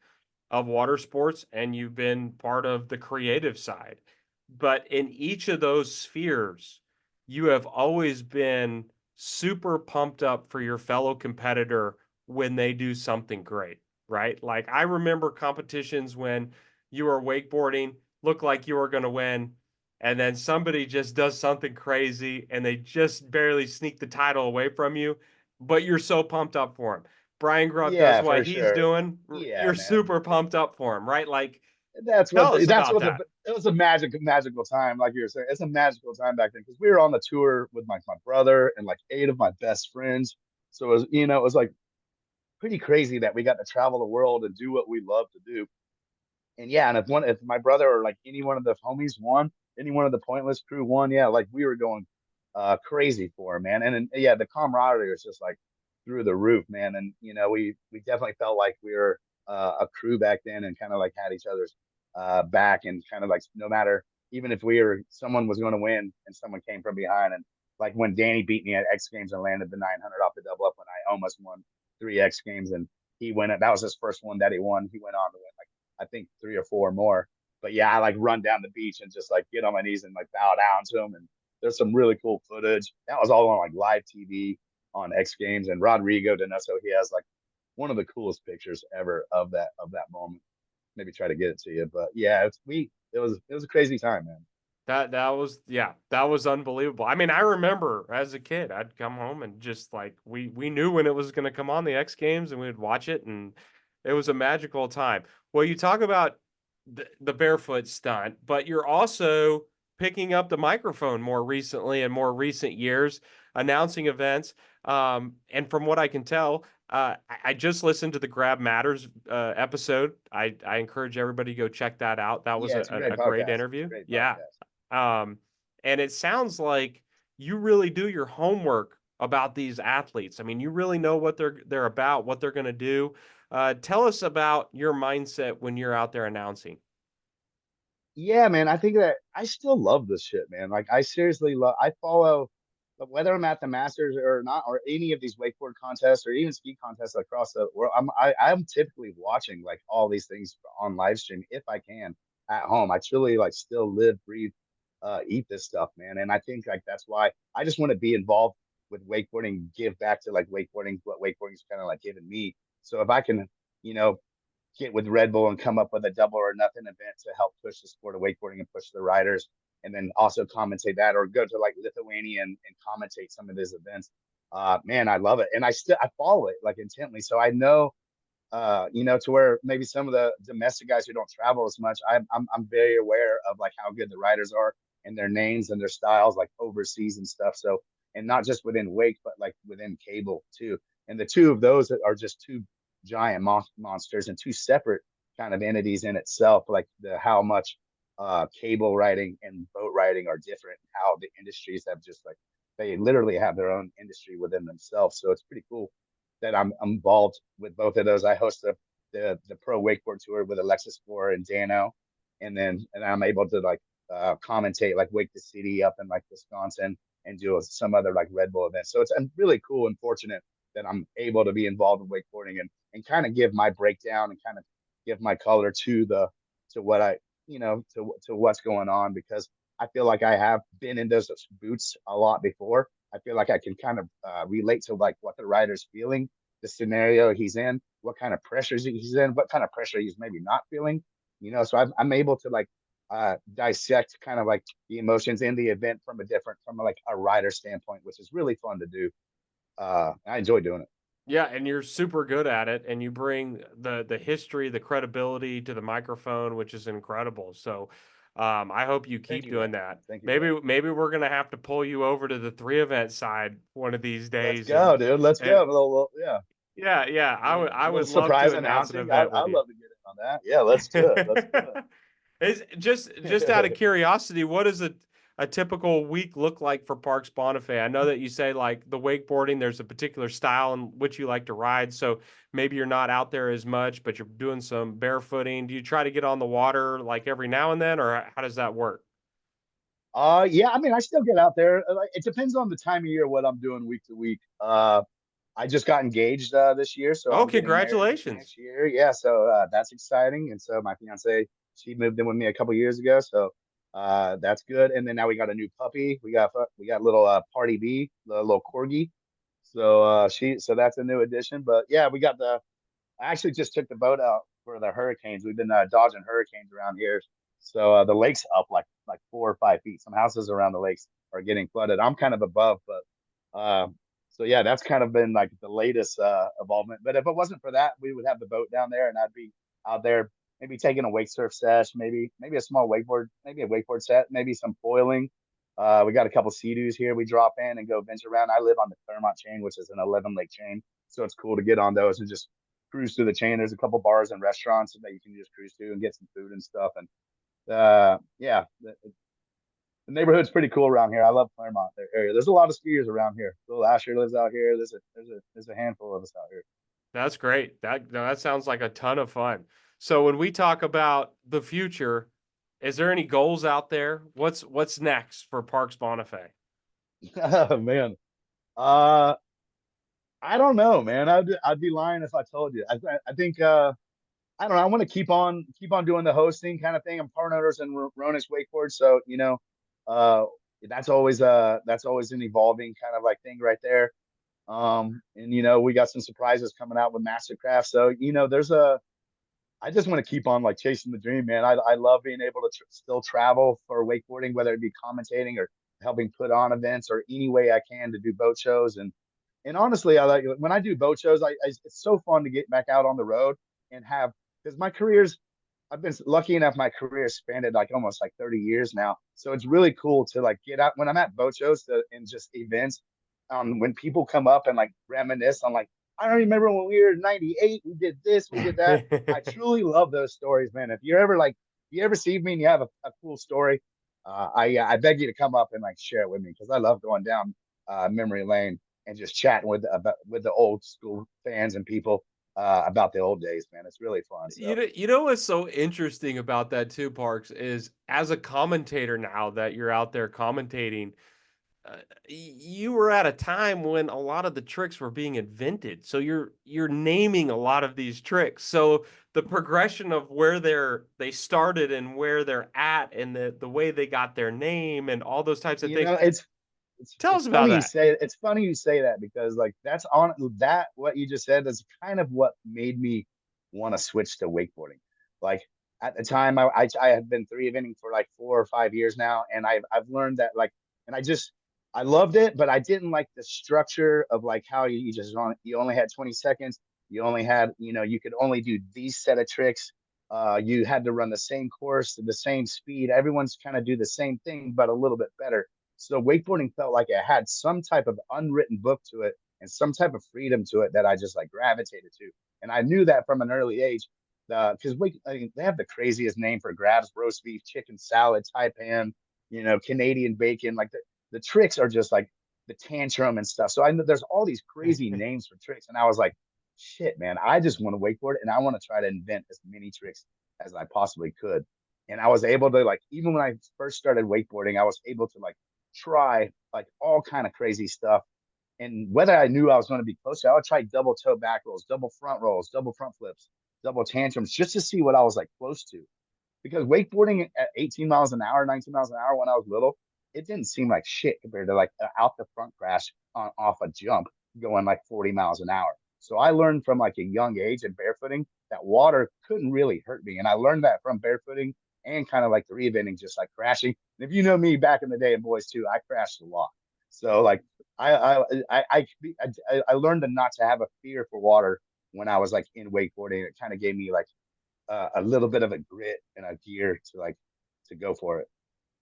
of water sports, and you've been part of the creative side. But in each of those spheres, you have always been super pumped up for your fellow competitor when they do something great, right? Like I remember competitions when you were wakeboarding, looked like you were going to win, and then somebody just does something crazy and they just barely sneak the title away from you, but you're so pumped up for him. Brian Grubb does
Yeah,
what
for
he's
sure.
doing,
Yeah,
you're
man.
super pumped up for him, right? Like,
That's what
tell us
that's
about
what
that.
it was a magical time, like you were saying. It's a magical time back then because we were on the tour with my brother and like eight of my best friends. So it was like pretty crazy that we got to travel the world and do what we love to do. And yeah, and if my brother or like any one of the homies won, any one of the pointless crew won, yeah, like we were going crazy for him, man. And yeah, the camaraderie was just like through the roof, man. And we definitely felt like we were a crew back then and kind of like had each other's back and kind of like no matter, even if someone was going to win and someone came from behind, and like when Danny beat me at X Games and landed the 900 off the double up when I almost won three X Games, and he went it. That was his first one that he won. He went on to win like I think three or four more. But yeah, I like run down the beach and just like get on my knees and like bow down to him. And there's some really cool footage. That was all on like live TV on X Games. And Rodrigo Donoso, he has like one of the coolest pictures ever of that moment. Maybe try to get it to you. But yeah, it was a crazy time, man.
That was unbelievable. I mean, I remember as a kid, I'd come home and just like we knew when it was going to come on the X Games and we'd watch it, and it was a magical time. Well, you talk about the barefoot stunt, but you're also picking up the microphone more recently in more recent years, announcing events. And from what I can tell, I just listened to the Grab Matters episode. I encourage everybody to go check that out. That was
Yeah, it's a great
a great
podcast.
interview.
Great
Yeah.
podcast.
Um, and it sounds like you really do your homework about these athletes. I mean, you really know what they're about, what they're going to do. Tell us about your mindset when you're out there announcing.
Yeah, man, I think that I still love this shit, man. Like I seriously love I follow whether I'm at the Masters or not, or any of these wakeboard contests or even ski contests across the world. I'm typically watching like all these things on live stream if I can at home. I truly like still live, breathe, eat this stuff, man. And I think like that's why I just want to be involved with wakeboarding, give back to like wakeboarding, what wakeboarding's kind of like given me. So if I can, you know, get with Red Bull and come up with a double or nothing event to help push the sport of wakeboarding and push the riders, and then also commentate that, or go to like Lithuania and commentate some of these events. Man, I love it, and I follow it like intently, so I know, to where maybe some of the domestic guys who don't travel as much, I'm very aware of like how good the riders are and their names and their styles like overseas and stuff. So, and not just within wake, but like within cable too. And the two of those are just two giant monsters and two separate kind of entities in itself. Like how much cable riding and boat riding are different, how the industries have just like they literally have their own industry within themselves. So it's pretty cool that I'm involved with both of those. I host the pro wakeboard tour with Alexis Moore and Dano, and I'm able to like commentate like Wake the City up in like Wisconsin and do some other like Red Bull events. So I'm really cool and fortunate that I'm able to be involved in wakeboarding and kind of give my breakdown and kind of give my color to what I to what's going on, because I feel like I have been in those boots a lot before. I feel like I can kind of relate to like what the rider's feeling, the scenario he's in, what kind of pressures he's in, what kind of pressure he's maybe not feeling. So I'm able to like dissect kind of like the emotions in the event from like a rider standpoint, which is really fun to do. I enjoy doing it.
Yeah, and you're super good at it, and you bring the history, the credibility to the microphone, which is incredible. So, I hope you
Thank
keep
you, bro.
doing that.
Thank you, bro.
Maybe we're gonna have to pull you over to the 3 event side one of these
Let's
days,
go, dude. Let's go.
and
Yeah,
yeah, yeah, I
little
would love to
surprise
announce an
announcing.
event
I
with you.
love to get in on that. Yeah, let's do it. Let's do
It's just out of
it.
curiosity, what does a typical week look like for Parks Bonifay? I know that you say like the wakeboarding, there's a particular style in which you like to ride, so maybe you're not out there as much, but you're doing some barefooting. Do you try to get on the water like every now and then, or how does that work?
Yeah, I mean, I still get out there. It depends on the time of year what I'm doing week to week. I just got engaged this year, so
Oh,
I'm getting married
congratulations.
next year. Yeah, so that's exciting. And so my fiance, she moved in with me a couple years ago, so that's good. And then now we got a new puppy. We got little Party B, the little corgi. So so that's a new addition. But yeah, I actually just took the boat out for the hurricanes. We've been dodging hurricanes around here. So the lake's up like 4 or 5 feet. Some houses around the lakes are getting flooded. I'm kind of above, but so yeah, that's kind of been like the latest involvement. But if it wasn't for that, we would have the boat down there, and I'd be out there maybe taking a wake surf sesh, maybe a small wakeboard, maybe a wakeboard set, maybe some foiling. We got a couple sea-doos here. We drop in and go venture around. I live on the Claremont chain, which is an 11 lake chain, so it's cool to get on those and just cruise through the chain. There's a couple bars and restaurants that you can just cruise to and get some food and stuff. And yeah, the neighborhood's pretty cool around here. I love Claremont area. There's a lot of skiers around here. Little Asher lives out here. There's a handful of us out here.
That's great. That sounds like a ton of fun. So when we talk about the future, is there any goals out there? What's next for Parks Bonifay?
Oh man, uh, I don't know, man. I'd be lying if I told you. I think I don't know. I want to keep on doing the hosting kind of thing. I'm partners in Ronis Wakeboard, so uh, that's always an evolving kind of like thing right there. And we got some surprises coming out with MasterCraft, so there's a. I just want to keep on like chasing the dream, man. I love being able to still travel for wakeboarding, whether it be commentating or helping put on events or any way I can to do boat shows. And honestly, I like when I do boat shows. It's so fun to get back out on the road and have, because I've been lucky enough. My career spanned like almost like 30 years now, so it's really cool to like get out when I'm at boat shows and just events. When people come up and like reminisce on like, I don't remember when we were in '98, we did this, we did that. I truly love those stories, man. If you're ever like, if you ever see me and you have a cool story, I beg you to come up and like share it with me, because I love going down memory lane and just chatting with the old school fans and people about the old days, man. It's really fun. So
You know what's so interesting about that too, Parks, is as a commentator now that you're out there commentating, you were at a time when a lot of the tricks were being invented. So you're naming a lot of these tricks. So the progression of where they started and where they're at and the way they got their name and all those types of
you
things.
know,
Tell us
it's
about
funny you
that.
say it's funny you say that, because like that's on that what you just said is kind of what made me want to switch to wakeboarding. Like at the time, I had been three eventing for like 4 or 5 years now, and I've learned that like, and I loved it, but I didn't like the structure of like how you only had 20 seconds. You only had, you could only do these set of tricks. You had to run the same course, the same speed. Everyone's kind of do the same thing, but a little bit better. So wakeboarding felt like it had some type of unwritten book to it and some type of freedom to it that I just like gravitated to. And I knew that from an early age, because I mean, they have the craziest name for grabs: roast beef, chicken salad, taipan, Canadian bacon. Like the tricks are just like the tantrum and stuff. So I know there's all these crazy names for tricks, and I was like, shit, man, I just want to wakeboard and I want to try to invent as many tricks as I possibly could. And I was able to like, even when I first started wakeboarding, I was able to like try like all kind of crazy stuff. And whether I knew I was going to be close to, I would try double toe back rolls, double front flips, double tantrums, just to see what I was like close to. Because wakeboarding at 18 miles an hour, 19 miles an hour when I was little, it didn't seem like shit compared to like out the front crash on off a jump going like 40 miles an hour. So I learned from like a young age and barefooting that water couldn't really hurt me. And I learned that from barefooting and kind of like the reinventing, just like crashing. And if you know me back in the day in boys too, I crashed a lot. So like I learned to not to have a fear for water when I was like in wakeboarding. It kind of gave me like a little bit of a grit and a gear to like to go for it.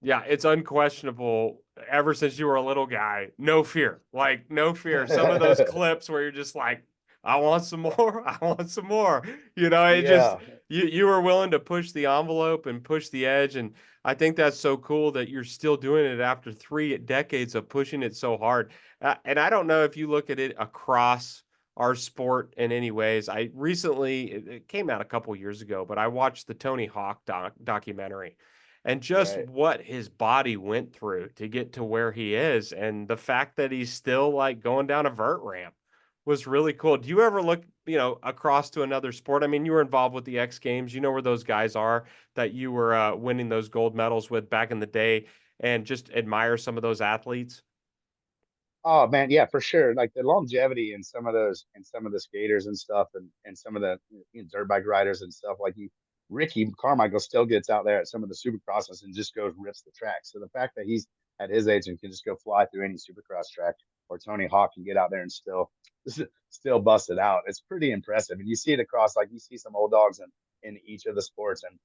Yeah, it's unquestionable. Ever since you were a little guy, no fear, like no fear. Some of those clips where you're just like, I want some more, I want some more. You know, it just
Yeah.
you were willing to push the envelope and push the edge, and I think that's so cool that you're still doing it after 3 decades of pushing it so hard. And I don't know if you look at it across our sport in any ways. I recently it came out a couple years ago, but I watched the Tony Hawk documentary and just
Right.
what his body went through to get to where he is, and the fact that he's still like going down a vert ramp was really cool. Do you ever look, across to another sport? I mean, you were involved with the X Games. You know where those guys are that you were winning those gold medals with back in the day, and just admire some of those athletes.
Oh man, yeah, for sure. Like the longevity in some of those and some of the skaters and stuff and some of the dirt bike riders and stuff like Ricky Carmichael still gets out there at some of the supercrosses and just goes rips the track. So the fact that he's at his age and can just go fly through any supercross track, or Tony Hawk can get out there and still bust it out. It's pretty impressive. And you see it across like you see some old dogs in each of the sports. And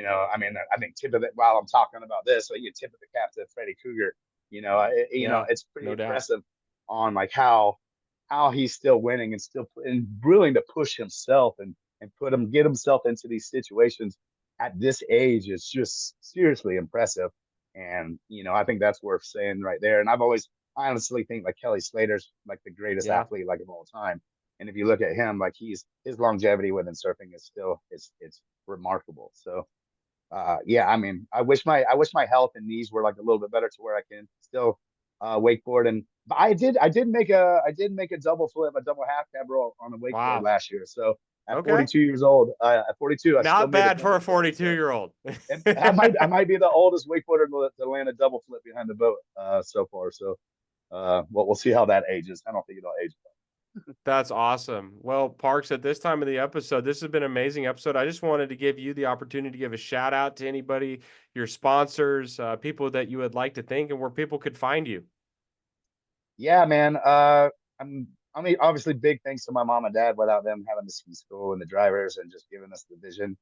I mean, I think tip of it while I'm talking about this, so you tip of the cap to Freddie Cougar.
Yeah,
It's pretty
no doubt.
impressive on like how he's still winning and still and willing to push himself and get himself into these situations at this age is just seriously impressive. And I think that's worth saying right there. And I honestly think like Kelly Slater's like the greatest
Yeah.
athlete like of all time. And if you look at him, like his longevity within surfing is still it's remarkable. So yeah, I mean, I wish my health and knees were like a little bit better to where I can still wakeboard. And but I did make a double flip, a double half cab roll on the wakeboard
Wow.
last year. So at
Okay.
42 years old, at 42, I still
Not
made a
bad for
double
a
flip. So
42-year-old.
and I might be the oldest wakeboarder to land a double flip behind the boat so far. So well, we'll see how that ages. I don't think it'll age.
That's awesome. Well, Parks, at this time of the episode, this has been an amazing episode. I just wanted to give you the opportunity to give a shout out to anybody, your sponsors, people that you would like to thank, and where people could find you.
Yeah, man. I mean, obviously, big thanks to my mom and dad. Without them having the ski school and the drivers and just giving us the vision,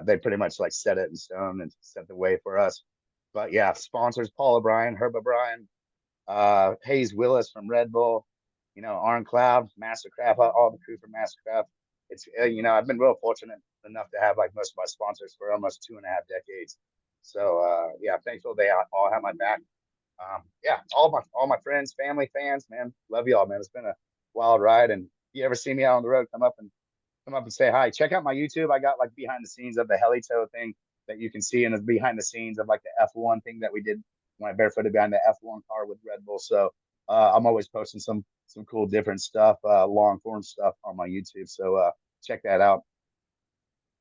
they pretty much like set it in stone and set the way for us. But yeah, sponsors Paul O'Brien, Herb O'Brien, Hayes Willis from Red Bull, Aaron Cloud, MasterCraft, all the crew from MasterCraft. It's I've been real fortunate enough to have like most of my sponsors for almost 2.5 decades. So yeah, thankful they all have my back. Yeah, all my friends, family, fans, man, love y'all, man. It's been a wild ride, and if you ever see me out on the road, come up and say hi. Check out my YouTube. I got like behind the scenes of the helito thing that you can see, and it's behind the scenes of like the F1 thing that we did when I barefooted behind the F1 car with Red Bull. So I'm always posting some cool different stuff, long form stuff on my YouTube. So check that out.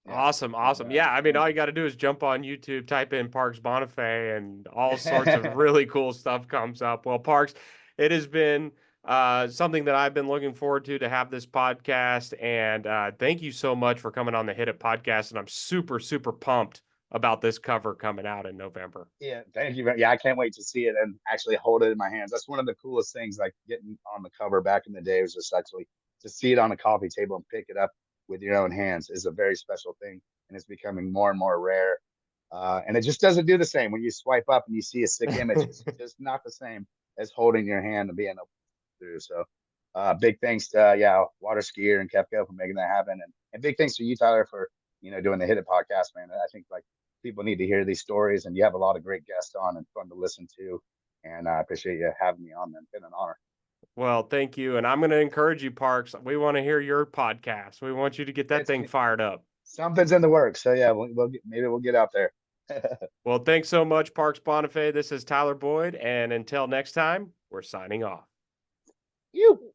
Yeah.
Awesome,
And
awesome. Yeah, I mean,
yeah.
all you got to do is jump on YouTube, type in Parks Bonifay, and all sorts of really cool stuff comes up. Well, Parks, it has been something that I've been looking forward to have this podcast, and thank you so much for coming on the Hit It podcast. And I'm super, super pumped about this cover coming out in November.
Yeah, thank you. Yeah, I can't wait to see it and actually hold it in my hands. That's one of the coolest things, like getting on the cover back in the day was just actually to see it on a coffee table and pick it up with your own hands is a very special thing. And it's becoming more and more rare. And it just doesn't do the same when you swipe up and you see a sick image. It's just not the same as holding your hand and being able to do. So big thanks to Water Skier and Kefko for making that happen. And big thanks to you, Tyler, for doing the Hit It podcast, man. I think like people need to hear these stories, and you have a lot of great guests on and fun to listen to. And I appreciate you having me on, man. It's been an honor.
Well, thank you. And I'm going to encourage you, Parks. We want to hear your podcast. We want you to get that
It's
thing fired up.
something's in the works. So yeah, maybe we'll get out there.
Well, thanks so much, Parks Bonifay. This is Tyler Boyd. And until next time, we're signing off.
You.